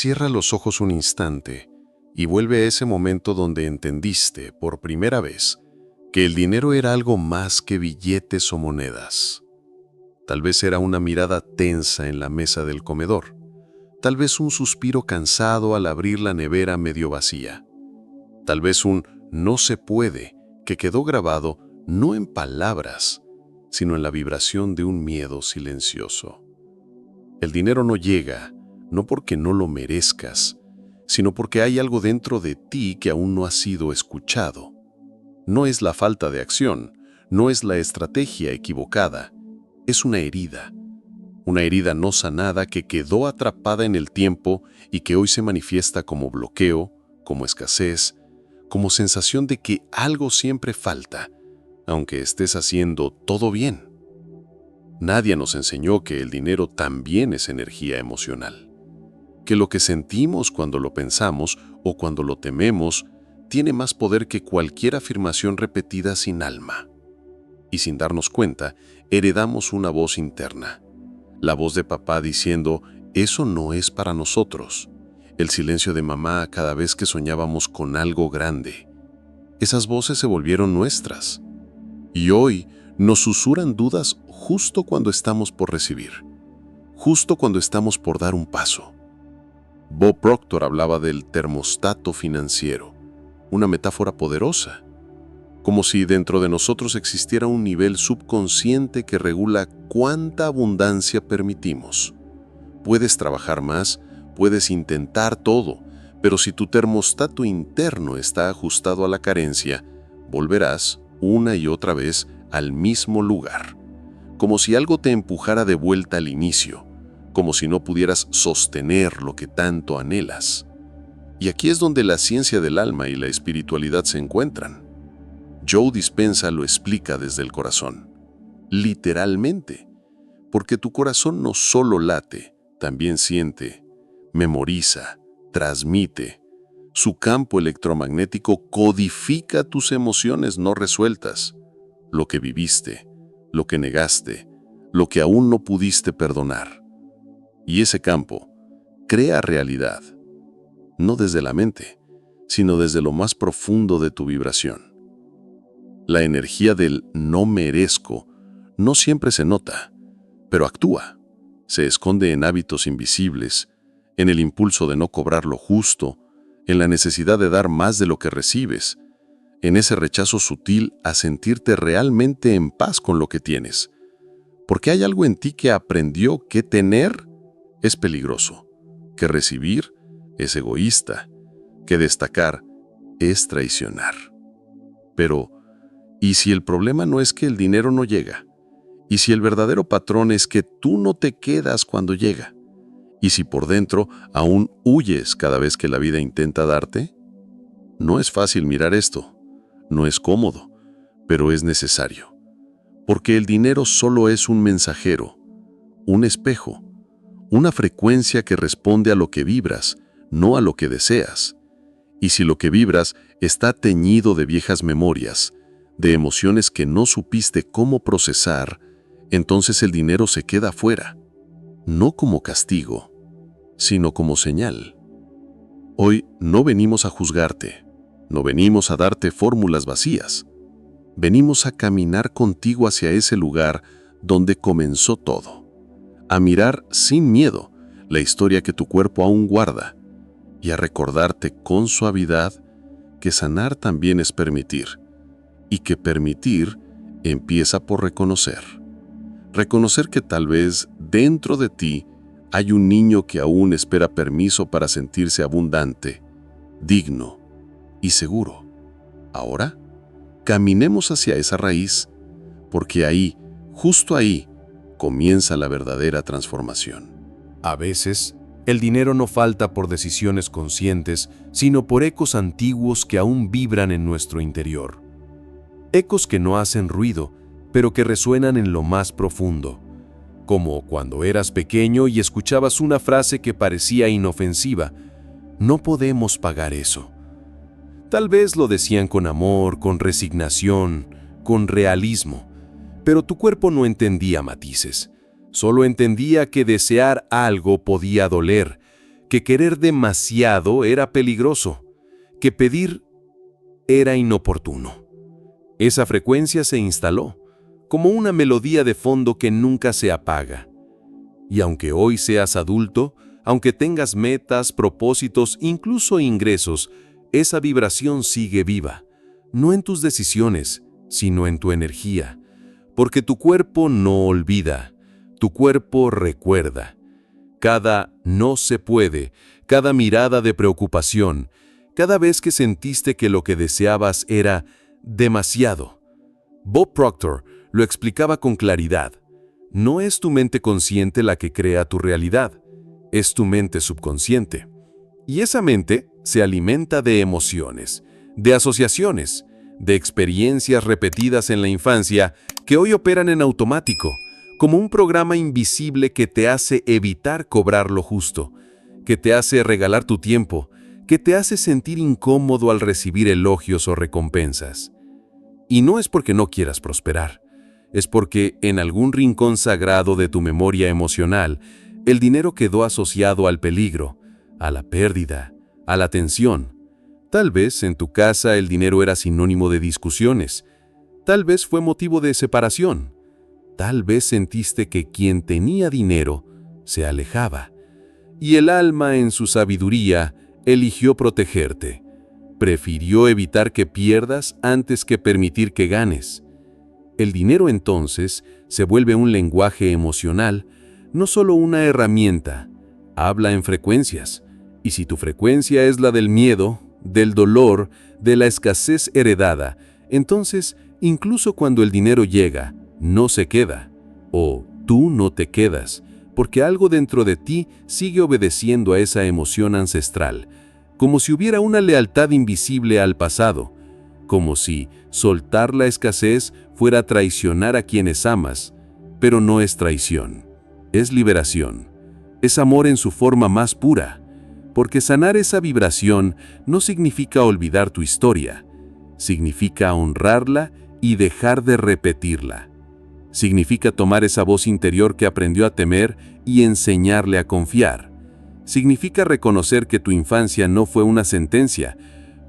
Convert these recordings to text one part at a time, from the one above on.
Cierra los ojos un instante y vuelve a ese momento donde entendiste, por primera vez, que el dinero era algo más que billetes o monedas. Tal vez era una mirada tensa en la mesa del comedor. Tal vez un suspiro cansado al abrir la nevera medio vacía. Tal vez un "no se puede" que quedó grabado no en palabras, sino en la vibración de un miedo silencioso. El dinero no llega, no porque no lo merezcas, sino porque hay algo dentro de ti que aún no ha sido escuchado. No es la falta de acción, no es la estrategia equivocada, es una herida no sanada que quedó atrapada en el tiempo y que hoy se manifiesta como bloqueo, como escasez, como sensación de que algo siempre falta, aunque estés haciendo todo bien. Nadie nos enseñó que el dinero también es energía emocional, que lo que sentimos cuando lo pensamos o cuando lo tememos tiene más poder que cualquier afirmación repetida sin alma. Y sin darnos cuenta, heredamos una voz interna. La voz de papá diciendo, eso no es para nosotros. El silencio de mamá cada vez que soñábamos con algo grande. Esas voces se volvieron nuestras. Y hoy nos susurran dudas justo cuando estamos por recibir. Justo cuando estamos por dar un paso. Bob Proctor hablaba del termostato financiero, una metáfora poderosa. Como si dentro de nosotros existiera un nivel subconsciente que regula cuánta abundancia permitimos. Puedes trabajar más, puedes intentar todo, pero si tu termostato interno está ajustado a la carencia, volverás una y otra vez al mismo lugar. Como si algo te empujara de vuelta al inicio, como si no pudieras sostener lo que tanto anhelas. Y aquí es donde la ciencia del alma y la espiritualidad se encuentran. Joe Dispenza lo explica desde el corazón, literalmente, porque tu corazón no solo late, también siente, memoriza, transmite. Su campo electromagnético codifica tus emociones no resueltas, lo que viviste, lo que negaste, lo que aún no pudiste perdonar. Y ese campo crea realidad, no desde la mente, sino desde lo más profundo de tu vibración. La energía del no merezco no siempre se nota, pero actúa. Se esconde en hábitos invisibles, en el impulso de no cobrar lo justo, en la necesidad de dar más de lo que recibes, en ese rechazo sutil a sentirte realmente en paz con lo que tienes. Porque hay algo en ti que aprendió que tener es peligroso, que recibir es egoísta, que destacar es traicionar. Pero, ¿y si el problema no es que el dinero no llega? ¿Y si el verdadero patrón es que tú no te quedas cuando llega? ¿Y si por dentro aún huyes cada vez que la vida intenta darte? No es fácil mirar esto, no es cómodo, pero es necesario. Porque el dinero solo es un mensajero, un espejo, una frecuencia que responde a lo que vibras, no a lo que deseas. Y si lo que vibras está teñido de viejas memorias, de emociones que no supiste cómo procesar, entonces el dinero se queda fuera, no como castigo, sino como señal. Hoy no venimos a juzgarte, no venimos a darte fórmulas vacías. Venimos a caminar contigo hacia ese lugar donde comenzó todo, a mirar sin miedo la historia que tu cuerpo aún guarda y a recordarte con suavidad que sanar también es permitir, y que permitir empieza por reconocer. Reconocer que tal vez dentro de ti hay un niño que aún espera permiso para sentirse abundante, digno y seguro. Ahora, caminemos hacia esa raíz, porque ahí, justo ahí, comienza la verdadera transformación. A veces, el dinero no falta por decisiones conscientes, sino por ecos antiguos que aún vibran en nuestro interior. Ecos que no hacen ruido, pero que resuenan en lo más profundo, como cuando eras pequeño y escuchabas una frase que parecía inofensiva: no podemos pagar eso. Tal vez lo decían con amor, con resignación, con realismo, pero tu cuerpo no entendía matices. Solo entendía que desear algo podía doler, que querer demasiado era peligroso, que pedir era inoportuno. Esa frecuencia se instaló, como una melodía de fondo que nunca se apaga. Y aunque hoy seas adulto, aunque tengas metas, propósitos, incluso ingresos, esa vibración sigue viva, no en tus decisiones, sino en tu energía. Porque tu cuerpo no olvida, tu cuerpo recuerda. Cada no se puede, cada mirada de preocupación, cada vez que sentiste que lo que deseabas era demasiado. Bob Proctor lo explicaba con claridad. No es tu mente consciente la que crea tu realidad, es tu mente subconsciente. Y esa mente se alimenta de emociones, de asociaciones, de experiencias repetidas en la infancia que hoy operan en automático, como un programa invisible que te hace evitar cobrar lo justo, que te hace regalar tu tiempo, que te hace sentir incómodo al recibir elogios o recompensas. Y no es porque no quieras prosperar, es porque en algún rincón sagrado de tu memoria emocional, el dinero quedó asociado al peligro, a la pérdida, a la tensión. Tal vez en tu casa el dinero era sinónimo de discusiones, tal vez fue motivo de separación, tal vez sentiste que quien tenía dinero se alejaba, y el alma en su sabiduría eligió protegerte. Prefirió evitar que pierdas antes que permitir que ganes. El dinero entonces se vuelve un lenguaje emocional, no solo una herramienta. Habla en frecuencias, y si tu frecuencia es la del miedo, del dolor, de la escasez heredada, entonces, incluso cuando el dinero llega, no se queda, o tú no te quedas, porque algo dentro de ti sigue obedeciendo a esa emoción ancestral, como si hubiera una lealtad invisible al pasado, como si soltar la escasez fuera traicionar a quienes amas, pero no es traición, es liberación, es amor en su forma más pura, porque sanar esa vibración no significa olvidar tu historia, significa honrarla y dejar de repetirla. Significa tomar esa voz interior que aprendió a temer y enseñarle a confiar. Significa reconocer que tu infancia no fue una sentencia,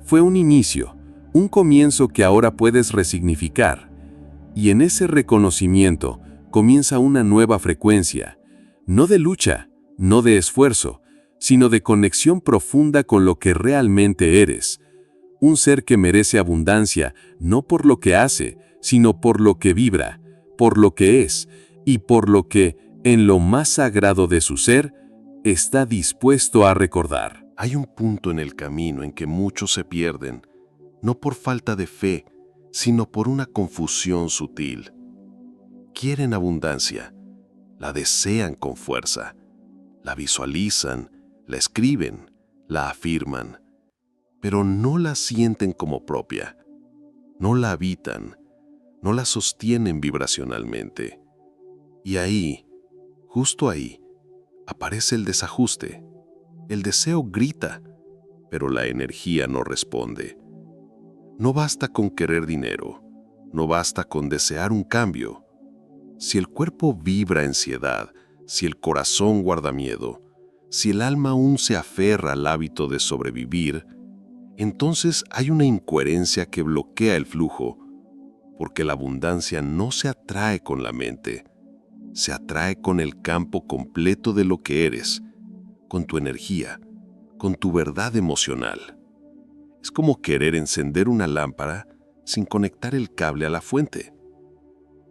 fue un inicio, un comienzo que ahora puedes resignificar. Y en ese reconocimiento comienza una nueva frecuencia, no de lucha, no de esfuerzo, sino de conexión profunda con lo que realmente eres. Un ser que merece abundancia, no por lo que hace, sino por lo que vibra, por lo que es, y por lo que, en lo más sagrado de su ser, está dispuesto a recordar. Hay un punto en el camino en que muchos se pierden, no por falta de fe, sino por una confusión sutil. Quieren abundancia, la desean con fuerza, la visualizan, la escriben, la afirman, pero no la sienten como propia, no la habitan, no la sostienen vibracionalmente. Y ahí, justo ahí, aparece el desajuste. El deseo grita, pero la energía no responde. No basta con querer dinero, no basta con desear un cambio. Si el cuerpo vibra ansiedad, si el corazón guarda miedo, si el alma aún se aferra al hábito de sobrevivir, entonces hay una incoherencia que bloquea el flujo, porque la abundancia no se atrae con la mente, se atrae con el campo completo de lo que eres, con tu energía, con tu verdad emocional. Es como querer encender una lámpara sin conectar el cable a la fuente.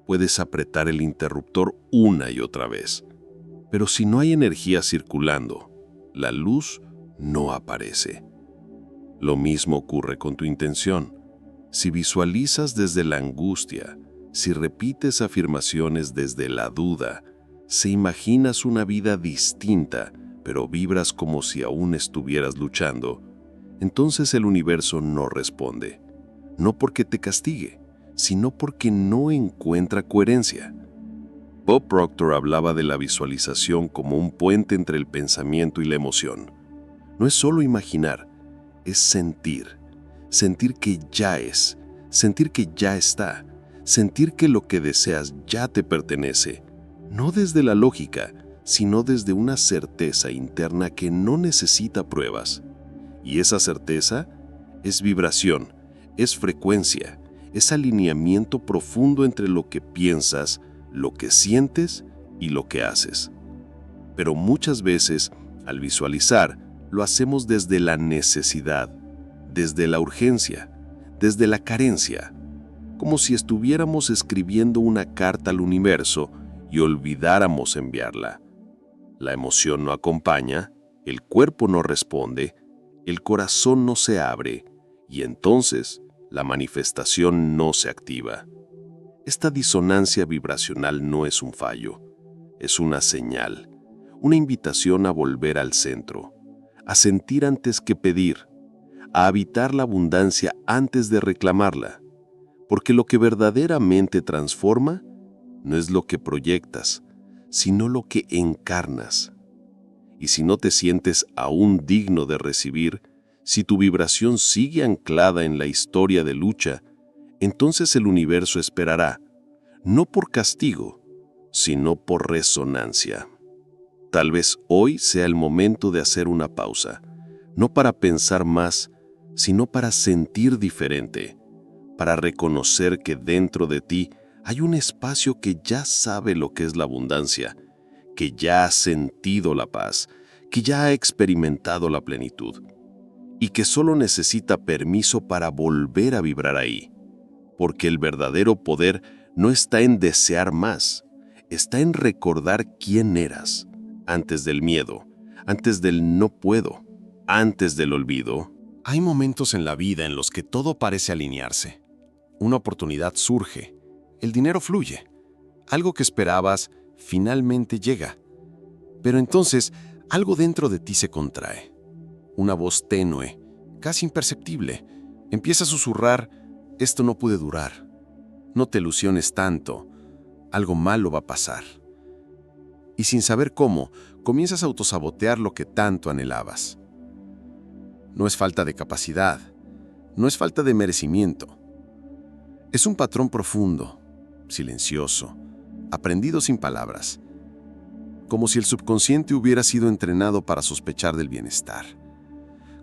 Puedes apretar el interruptor una y otra vez, pero si no hay energía circulando, la luz no aparece. Lo mismo ocurre con tu intención. Si visualizas desde la angustia, si repites afirmaciones desde la duda, si imaginas una vida distinta, pero vibras como si aún estuvieras luchando, entonces el universo no responde. No porque te castigue, sino porque no encuentra coherencia. Bob Proctor hablaba de la visualización como un puente entre el pensamiento y la emoción. No es solo imaginar, es sentir. Sentir que ya es, sentir que ya está, sentir que lo que deseas ya te pertenece, no desde la lógica, sino desde una certeza interna que no necesita pruebas. Y esa certeza es vibración, es frecuencia, es alineamiento profundo entre lo que piensas, lo que sientes y lo que haces. Pero muchas veces, al visualizar, lo hacemos desde la necesidad, desde la urgencia, desde la carencia, como si estuviéramos escribiendo una carta al universo y olvidáramos enviarla. La emoción no acompaña, el cuerpo no responde, el corazón no se abre y entonces la manifestación no se activa. Esta disonancia vibracional no es un fallo, es una señal, una invitación a volver al centro, a sentir antes que pedir, a habitar la abundancia antes de reclamarla, porque lo que verdaderamente transforma no es lo que proyectas, sino lo que encarnas. Y si no te sientes aún digno de recibir, si tu vibración sigue anclada en la historia de lucha, entonces el universo esperará, no por castigo, sino por resonancia. Tal vez hoy sea el momento de hacer una pausa, no para pensar más, sino para sentir diferente, para reconocer que dentro de ti hay un espacio que ya sabe lo que es la abundancia, que ya ha sentido la paz, que ya ha experimentado la plenitud, y que solo necesita permiso para volver a vibrar ahí, porque el verdadero poder no está en desear más, está en recordar quién eras, antes del miedo, antes del no puedo, antes del olvido. Hay momentos en la vida en los que todo parece alinearse. Una oportunidad surge, el dinero fluye, algo que esperabas finalmente llega. Pero entonces algo dentro de ti se contrae. Una voz tenue, casi imperceptible, empieza a susurrar: esto no puede durar, no te ilusiones tanto, algo malo va a pasar. Y sin saber cómo, comienzas a autosabotear lo que tanto anhelabas. No es falta de capacidad, no es falta de merecimiento. Es un patrón profundo, silencioso, aprendido sin palabras, como si el subconsciente hubiera sido entrenado para sospechar del bienestar,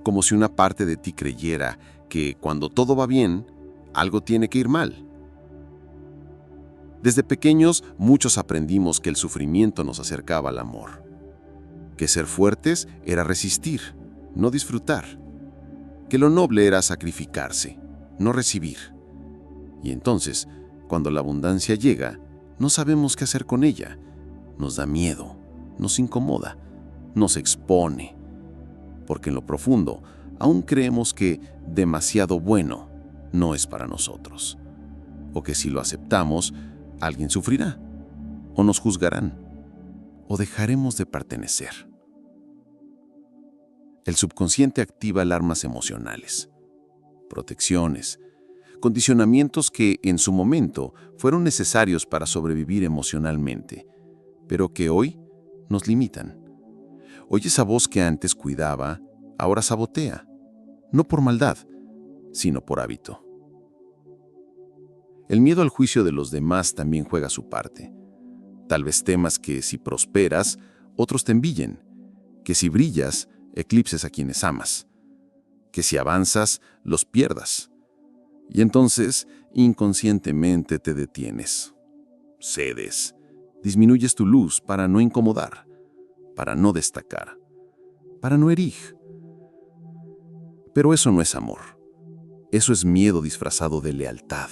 como si una parte de ti creyera que cuando todo va bien, algo tiene que ir mal. Desde pequeños, muchos aprendimos que el sufrimiento nos acercaba al amor, que ser fuertes era resistir, no disfrutar, que lo noble era sacrificarse, no recibir. Y entonces, cuando la abundancia llega, no sabemos qué hacer con ella. Nos da miedo, nos incomoda, nos expone, porque en lo profundo aún creemos que demasiado bueno no es para nosotros, o que si lo aceptamos, alguien sufrirá, o nos juzgarán, o dejaremos de pertenecer. El subconsciente activa alarmas emocionales, protecciones, condicionamientos que en su momento fueron necesarios para sobrevivir emocionalmente, pero que hoy nos limitan. Hoy esa voz que antes cuidaba, ahora sabotea, no por maldad, sino por hábito. El miedo al juicio de los demás también juega su parte. Tal vez temas que si prosperas, otros te envidien, que si brillas, eclipses a quienes amas, que si avanzas, los pierdas. Y entonces, inconscientemente te detienes, cedes, disminuyes tu luz para no incomodar, para no destacar, para no herir. Pero eso no es amor. Eso es miedo disfrazado de lealtad.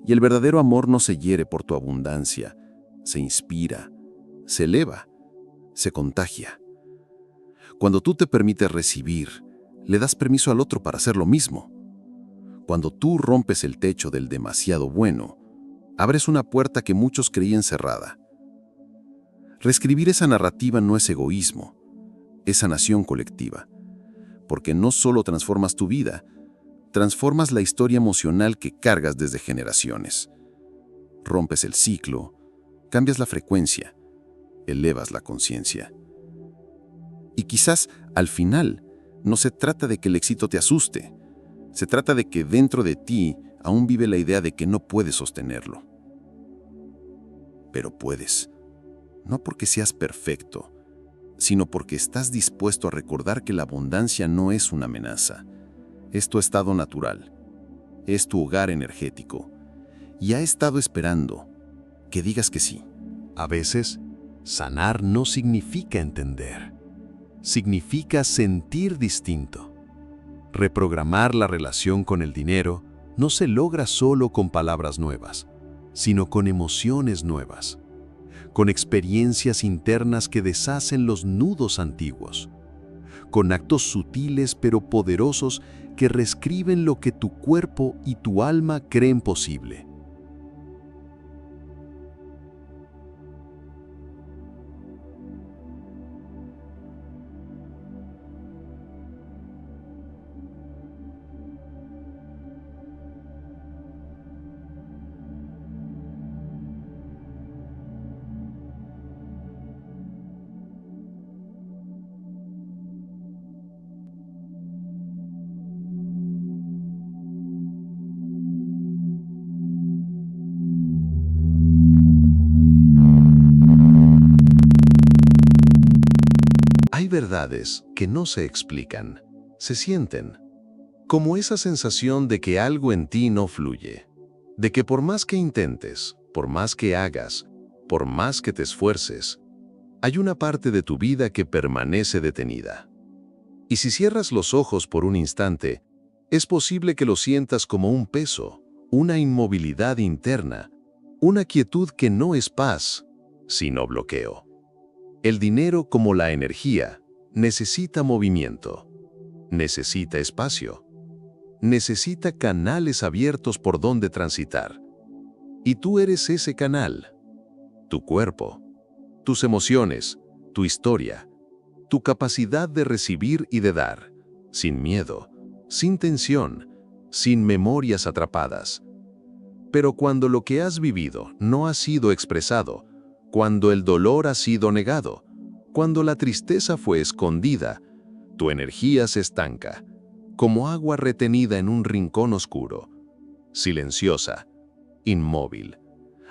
Y el verdadero amor no se hiere por tu abundancia, se inspira, se eleva, se contagia. Cuando tú te permites recibir, le das permiso al otro para hacer lo mismo. Cuando tú rompes el techo del demasiado bueno, abres una puerta que muchos creían cerrada. Reescribir esa narrativa no es egoísmo, es sanación colectiva, porque no solo transformas tu vida, transformas la historia emocional que cargas desde generaciones. Rompes el ciclo, cambias la frecuencia, elevas la conciencia. Y quizás, al final, no se trata de que el éxito te asuste, se trata de que dentro de ti aún vive la idea de que no puedes sostenerlo. Pero puedes. no porque seas perfecto, sino porque estás dispuesto a recordar que la abundancia no es una amenaza. Es tu estado natural, es tu hogar energético, y ha estado esperando que digas que sí. A veces, sanar no significa entender. Significa sentir distinto. Reprogramar la relación con el dinero no se logra solo con palabras nuevas, sino con emociones nuevas, con experiencias internas que deshacen los nudos antiguos, con actos sutiles pero poderosos que reescriben lo que tu cuerpo y tu alma creen posible. Hay verdades que no se explican, se sienten, como esa sensación de que algo en ti no fluye, de que por más que intentes, por más que hagas, por más que te esfuerces, hay una parte de tu vida que permanece detenida. Y si cierras los ojos por un instante, es posible que lo sientas como un peso, una inmovilidad interna, una quietud que no es paz, sino bloqueo. El dinero, como la energía, necesita movimiento, necesita espacio, necesita canales abiertos por donde transitar. Y tú eres ese canal, tu cuerpo, tus emociones, tu historia, tu capacidad de recibir y de dar, sin miedo, sin tensión, sin memorias atrapadas. Pero cuando lo que has vivido no ha sido expresado, cuando el dolor ha sido negado, cuando la tristeza fue escondida, tu energía se estanca, como agua retenida en un rincón oscuro, silenciosa, inmóvil,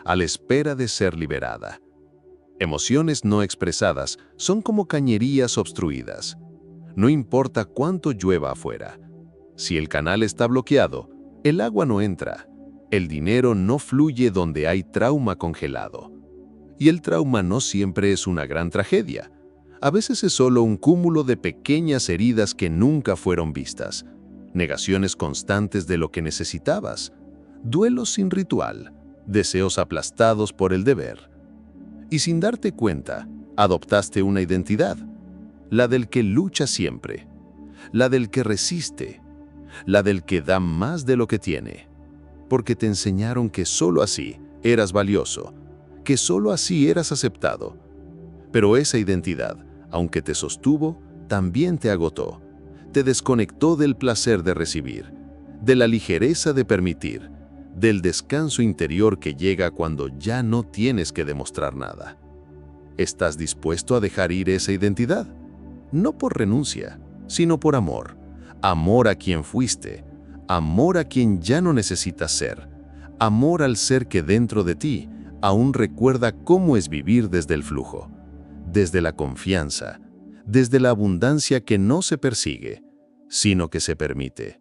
a la espera de ser liberada. Emociones no expresadas son como cañerías obstruidas. No importa cuánto llueva afuera. Si el canal está bloqueado, el agua no entra. El dinero no fluye donde hay trauma congelado. Y el trauma no siempre es una gran tragedia. A veces es solo un cúmulo de pequeñas heridas que nunca fueron vistas, negaciones constantes de lo que necesitabas, duelos sin ritual, deseos aplastados por el deber. Y sin darte cuenta, adoptaste una identidad, la del que lucha siempre, la del que resiste, la del que da más de lo que tiene, porque te enseñaron que solo así eras valioso, que solo así eras aceptado. Pero esa identidad, aunque te sostuvo, también te agotó, te desconectó del placer de recibir, de la ligereza de permitir, del descanso interior que llega cuando ya no tienes que demostrar nada. ¿Estás dispuesto a dejar ir esa identidad? No por renuncia, sino por amor. Amor a quien fuiste, amor a quien ya no necesitas ser, amor al ser que dentro de ti aún recuerda cómo es vivir desde el flujo, desde la confianza, desde la abundancia que no se persigue, sino que se permite.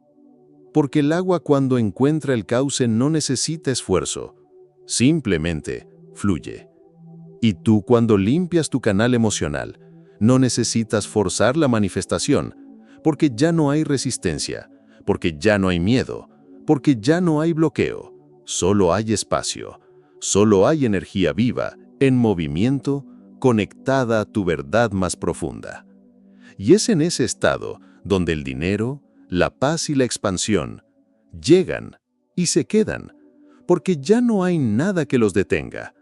Porque el agua cuando encuentra el cauce no necesita esfuerzo, simplemente fluye. Y tú cuando limpias tu canal emocional, no necesitas forzar la manifestación, porque ya no hay resistencia, porque ya no hay miedo, porque ya no hay bloqueo, solo hay espacio, solo hay energía viva, en movimiento, conectada a tu verdad más profunda. Y es en ese estado donde el dinero, la paz y la expansión llegan y se quedan, porque ya no hay nada que los detenga,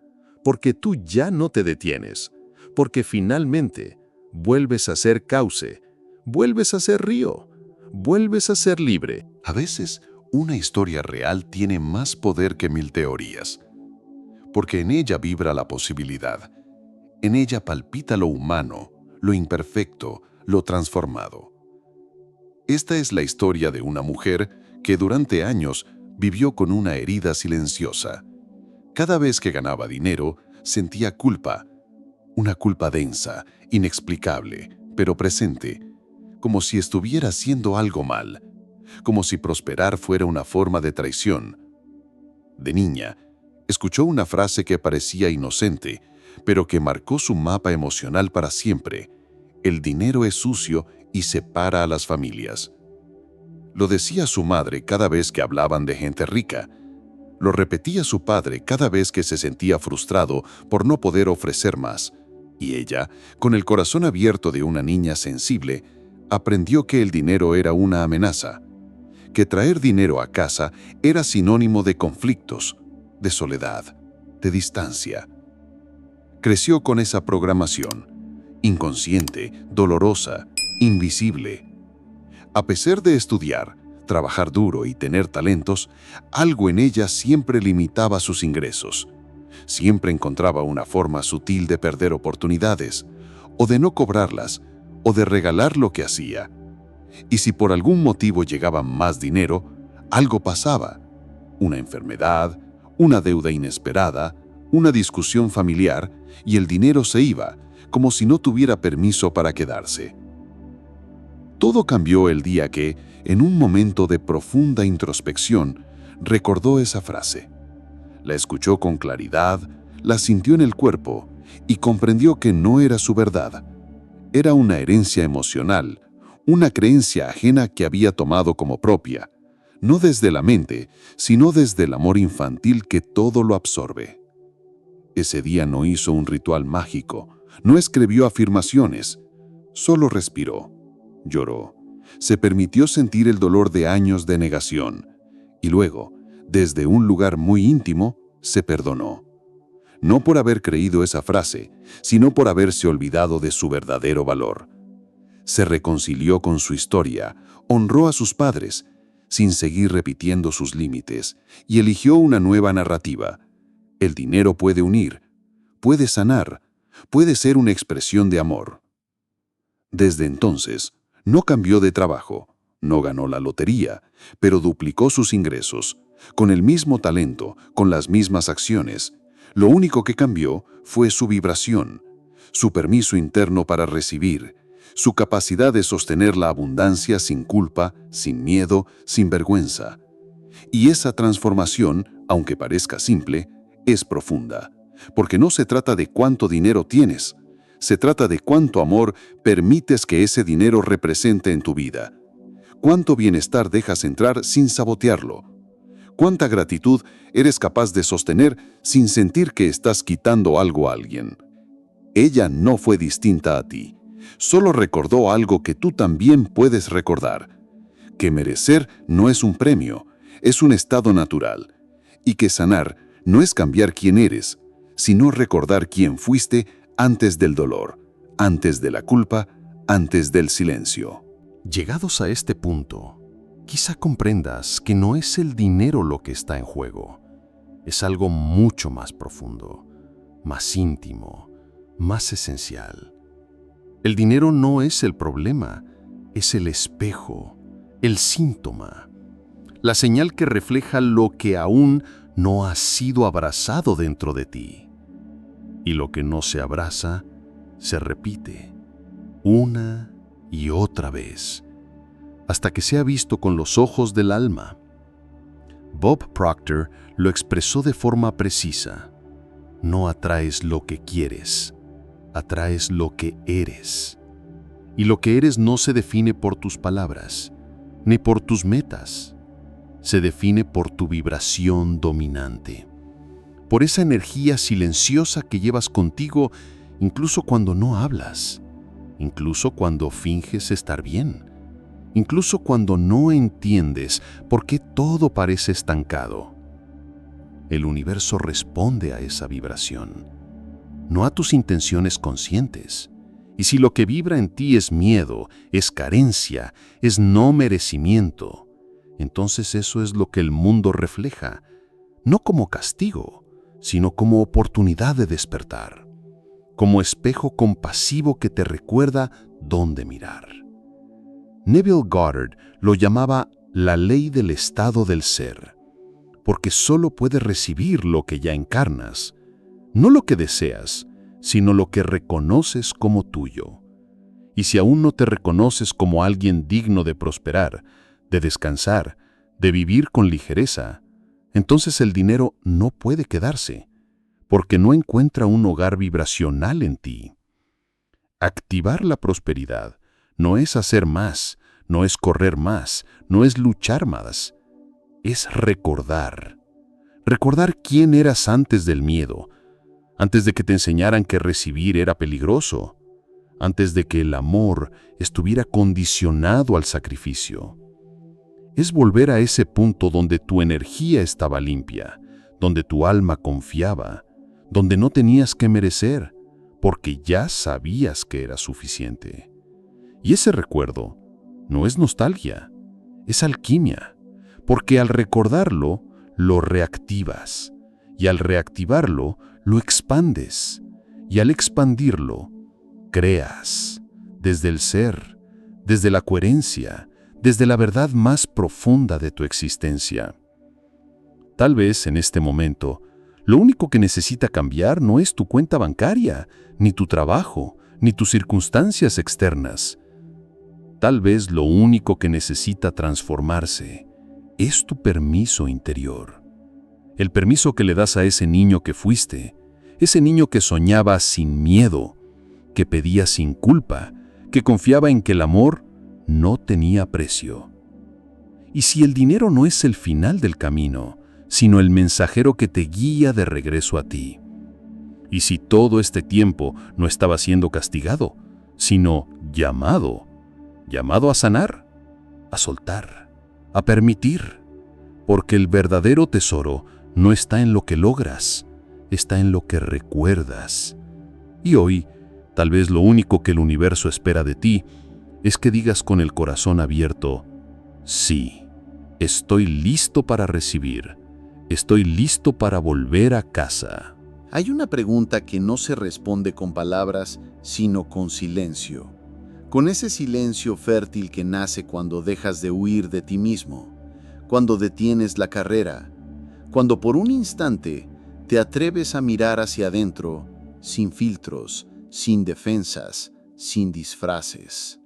porque tú ya no te detienes, porque finalmente vuelves a ser cauce, vuelves a ser río, vuelves a ser libre. A veces, una historia real tiene más poder que 1000 teorías, porque en ella vibra la posibilidad, en ella palpita lo humano, lo imperfecto, lo transformado. Esta es la historia de una mujer que durante años vivió con una herida silenciosa. Cada vez que ganaba dinero, sentía culpa. Una culpa densa, inexplicable, pero presente, como si estuviera haciendo algo mal, como si prosperar fuera una forma de traición. De niña, escuchó una frase que parecía inocente, pero que marcó su mapa emocional para siempre. El dinero es sucio y separa a las familias. Lo decía su madre cada vez que hablaban de gente rica. Lo repetía su padre cada vez que se sentía frustrado por no poder ofrecer más. Y ella, con el corazón abierto de una niña sensible, aprendió que el dinero era una amenaza, que traer dinero a casa era sinónimo de conflictos, de soledad, de distancia. Creció con esa programación, inconsciente, dolorosa, invisible. A pesar de estudiar, trabajar duro y tener talentos, algo en ella siempre limitaba sus ingresos. Siempre encontraba una forma sutil de perder oportunidades, o de no cobrarlas, o de regalar lo que hacía. Y si por algún motivo llegaba más dinero, algo pasaba. Una enfermedad, una deuda inesperada, una discusión familiar, y el dinero se iba, como si no tuviera permiso para quedarse. Todo cambió el día que, en un momento de profunda introspección, recordó esa frase. La escuchó con claridad, la sintió en el cuerpo y comprendió que no era su verdad. Era una herencia emocional, una creencia ajena que había tomado como propia, no desde la mente, sino desde el amor infantil que todo lo absorbe. Ese día no hizo un ritual mágico, no escribió afirmaciones, solo respiró, lloró, se permitió sentir el dolor de años de negación y luego, desde un lugar muy íntimo, se perdonó. No por haber creído esa frase, sino por haberse olvidado de su verdadero valor. Se reconcilió con su historia, honró a sus padres, sin seguir repitiendo sus límites, y eligió una nueva narrativa. El dinero puede unir, puede sanar, puede ser una expresión de amor. Desde entonces, no cambió de trabajo, no ganó la lotería, pero duplicó sus ingresos, con el mismo talento, con las mismas acciones. Lo único que cambió fue su vibración, su permiso interno para recibir, su capacidad de sostener la abundancia sin culpa, sin miedo, sin vergüenza. Y esa transformación, aunque parezca simple, es profunda, porque no se trata de cuánto dinero tienes, se trata de cuánto amor permites que ese dinero represente en tu vida, cuánto bienestar dejas entrar sin sabotearlo, cuánta gratitud eres capaz de sostener sin sentir que estás quitando algo a alguien. Ella no fue distinta a ti, solo recordó algo que tú también puedes recordar, que merecer no es un premio, es un estado natural, y que sanar no es cambiar quién eres, sino recordar quién fuiste antes del dolor, antes de la culpa, antes del silencio. Llegados a este punto, quizá comprendas que no es el dinero lo que está en juego. Es algo mucho más profundo, más íntimo, más esencial. El dinero no es el problema, es el espejo, el síntoma, la señal que refleja lo que aún no ha sido abrazado dentro de ti. Y lo que no se abraza, se repite, una y otra vez, hasta que sea visto con los ojos del alma. Bob Proctor lo expresó de forma precisa. No atraes lo que quieres, atraes lo que eres. Y lo que eres no se define por tus palabras, ni por tus metas. Se define por tu vibración dominante, por esa energía silenciosa que llevas contigo incluso cuando no hablas, incluso cuando finges estar bien, incluso cuando no entiendes por qué todo parece estancado. El universo responde a esa vibración, no a tus intenciones conscientes. Y si lo que vibra en ti es miedo, es carencia, es no merecimiento, entonces eso es lo que el mundo refleja, no como castigo, sino como oportunidad de despertar, como espejo compasivo que te recuerda dónde mirar. Neville Goddard lo llamaba la ley del estado del ser, porque solo puedes recibir lo que ya encarnas, no lo que deseas, sino lo que reconoces como tuyo. Y si aún no te reconoces como alguien digno de prosperar, de descansar, de vivir con ligereza, entonces el dinero no puede quedarse, porque no encuentra un hogar vibracional en ti. Activar la prosperidad no es hacer más, no es correr más, no es luchar más, es recordar. Recordar quién eras antes del miedo, antes de que te enseñaran que recibir era peligroso, antes de que el amor estuviera condicionado al sacrificio. Es volver a ese punto donde tu energía estaba limpia, donde tu alma confiaba, donde no tenías que merecer, porque ya sabías que era suficiente. Y ese recuerdo no es nostalgia, es alquimia, porque al recordarlo, lo reactivas, y al reactivarlo, lo expandes, y al expandirlo, creas, desde el ser, desde la coherencia, desde la verdad más profunda de tu existencia. Tal vez en este momento, lo único que necesita cambiar no es tu cuenta bancaria, ni tu trabajo, ni tus circunstancias externas. Tal vez lo único que necesita transformarse es tu permiso interior. El permiso que le das a ese niño que fuiste, ese niño que soñaba sin miedo, que pedía sin culpa, que confiaba en que el amor no tenía precio. Y si el dinero no es el final del camino, sino el mensajero que te guía de regreso a ti. Y si todo este tiempo no estaba siendo castigado, sino llamado a sanar, a soltar, a permitir, porque el verdadero tesoro no está en lo que logras, está en lo que recuerdas. Y hoy, tal vez lo único que el universo espera de ti es que digas con el corazón abierto: sí, estoy listo para recibir, estoy listo para volver a casa. Hay una pregunta que no se responde con palabras, sino con silencio. Con ese silencio fértil que nace cuando dejas de huir de ti mismo, cuando detienes la carrera, cuando por un instante te atreves a mirar hacia adentro, sin filtros, sin defensas, sin disfraces.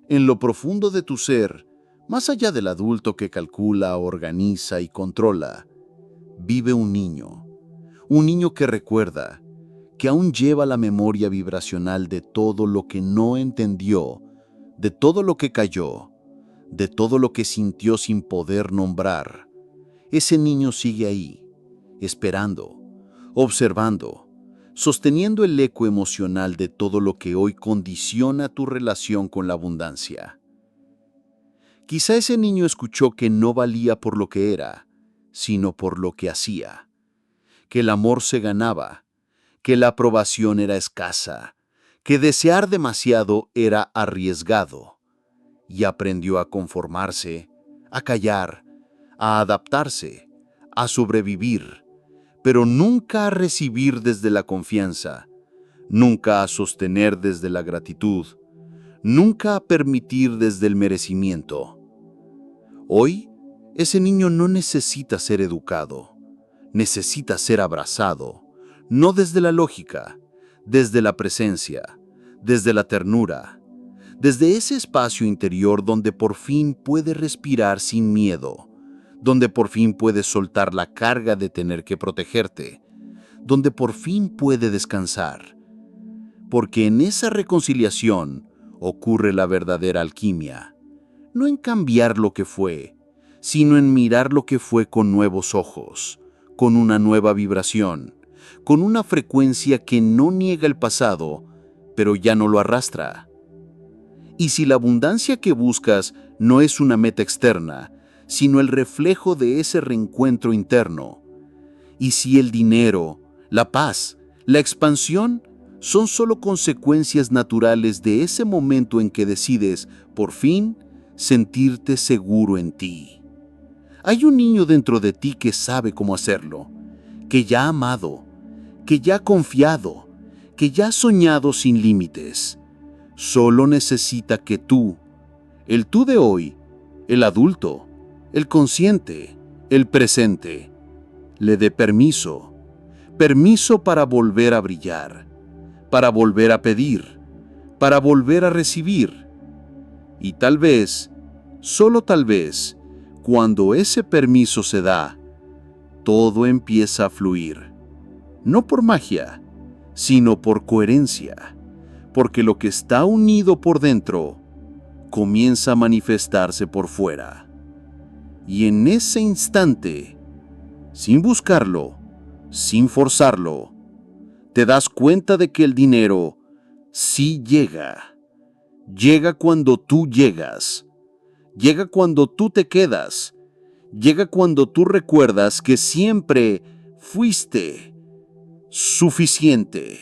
En lo profundo de tu ser, más allá del adulto que calcula, organiza y controla, vive un niño que recuerda, que aún lleva la memoria vibracional de todo lo que no entendió, de todo lo que cayó, de todo lo que sintió sin poder nombrar. Ese niño sigue ahí, esperando, observando, sosteniendo el eco emocional de todo lo que hoy condiciona tu relación con la abundancia. Quizá ese niño escuchó que no valía por lo que era, sino por lo que hacía, que el amor se ganaba, que la aprobación era escasa, que desear demasiado era arriesgado, y aprendió a conformarse, a callar, a adaptarse, a sobrevivir, pero nunca a recibir desde la confianza, nunca a sostener desde la gratitud, nunca a permitir desde el merecimiento. Hoy, ese niño no necesita ser educado, necesita ser abrazado, no desde la lógica, desde la presencia, desde la ternura, desde ese espacio interior donde por fin puede respirar sin miedo, donde por fin puedes soltar la carga de tener que protegerte, donde por fin puede descansar. Porque en esa reconciliación ocurre la verdadera alquimia, no en cambiar lo que fue, sino en mirar lo que fue con nuevos ojos, con una nueva vibración, con una frecuencia que no niega el pasado, pero ya no lo arrastra. Y si la abundancia que buscas no es una meta externa, sino el reflejo de ese reencuentro interno, y si el dinero, la paz, la expansión son solo consecuencias naturales de ese momento en que decides, por fin, sentirte seguro en ti. Hay un niño dentro de ti que sabe cómo hacerlo, que ya ha amado, que ya ha confiado, que ya ha soñado sin límites. Solo necesita que tú, el tú de hoy, el adulto, el consciente, el presente, le dé permiso. permiso para volver a brillar, para volver a pedir, para volver a recibir. Y tal vez, solo tal vez, cuando ese permiso se da, todo empieza a fluir. No por magia, sino por coherencia, porque lo que está unido por dentro comienza a manifestarse por fuera. Y en ese instante, sin buscarlo, sin forzarlo, te das cuenta de que el dinero sí llega. Llega cuando tú llegas. Llega cuando tú te quedas. Llega cuando tú recuerdas que siempre fuiste suficiente.